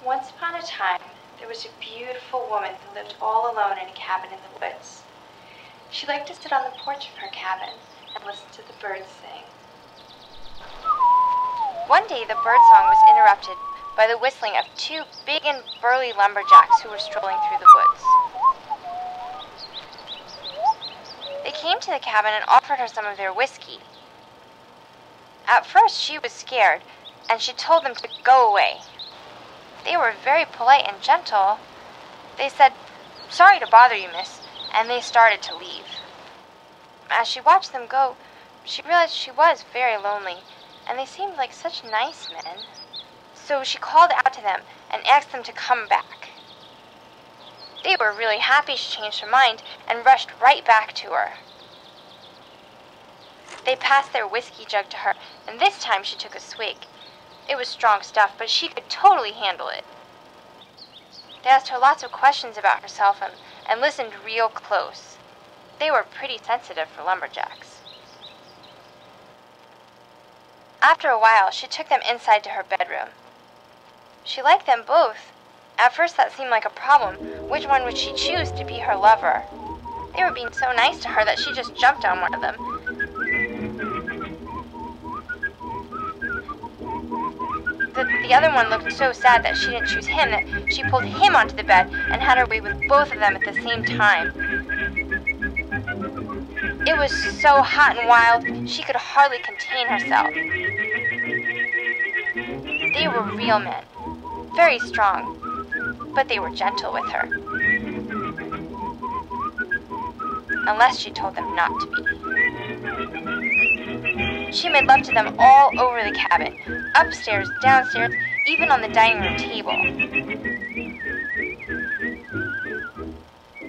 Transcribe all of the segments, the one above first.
Once upon a time, there was a beautiful woman who lived all alone in a cabin in the woods. She liked to sit on the porch of her cabin and listen to the birds sing. One day, the birdsong was interrupted by the whistling of two big and burly lumberjacks who were strolling through the woods. They came to the cabin and offered her some of their whiskey. At first, she was scared, and she told them to go away. They were very polite and gentle. They said, "Sorry to bother you, miss," and they started to leave. As she watched them go, she realized she was very lonely, and they seemed like such nice men. So she called out to them and asked them to come back. They were really happy she changed her mind and rushed right back to her. They passed their whiskey jug to her, and this time she took a swig. It was strong stuff, but she could totally handle it. They asked her lots of questions about herself and listened real close. They were pretty sensitive for lumberjacks. After a while, she took them inside to her bedroom. She liked them both. At first, that seemed like a problem. Which one would she choose to be her lover? They were being so nice to her that she just jumped on one of them. The other one looked so sad that she didn't choose him that she pulled him onto the bed and had her way with both of them at the same time. It was so hot and wild, she could hardly contain herself. They were real men, very strong, but they were gentle with her. Unless she told them not to be. She made love to them all over the cabin, upstairs, downstairs, even on the dining room table.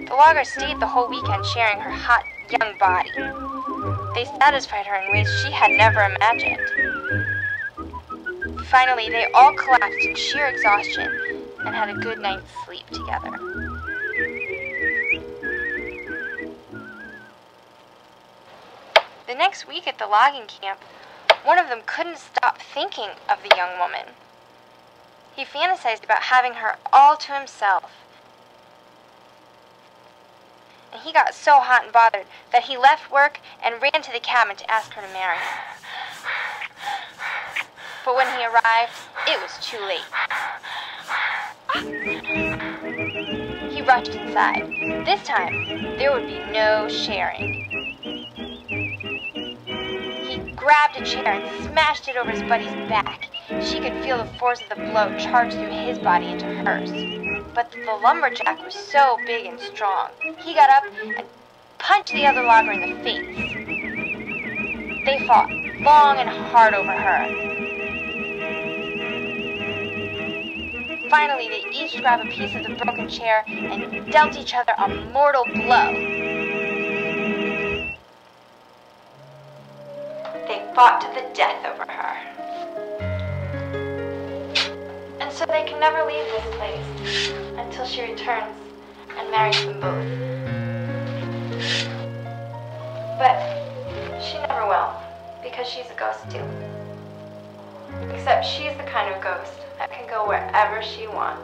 The loggers stayed the whole weekend sharing her hot, young body. They satisfied her in ways she had never imagined. Finally, they all collapsed in sheer exhaustion and had a good night's sleep together. The next week at the logging camp, one of them couldn't stop thinking of the young woman. He fantasized about having her all to himself. And he got so hot and bothered that he left work and ran to the cabin to ask her to marry him. But when he arrived, it was too late. He rushed inside. This time, there would be no sharing. He grabbed a chair and smashed it over his buddy's back. She could feel the force of the blow charge through his body into hers. But the lumberjack was so big and strong. He got up and punched the other logger in the face. They fought long and hard over her. Finally, they each grabbed a piece of the broken chair and dealt each other a mortal blow. They fought to the death over her. And so they can never leave this place until she returns and marries them both. But she never will, because she's a ghost too. Except she's the kind of ghost that can go wherever she wants.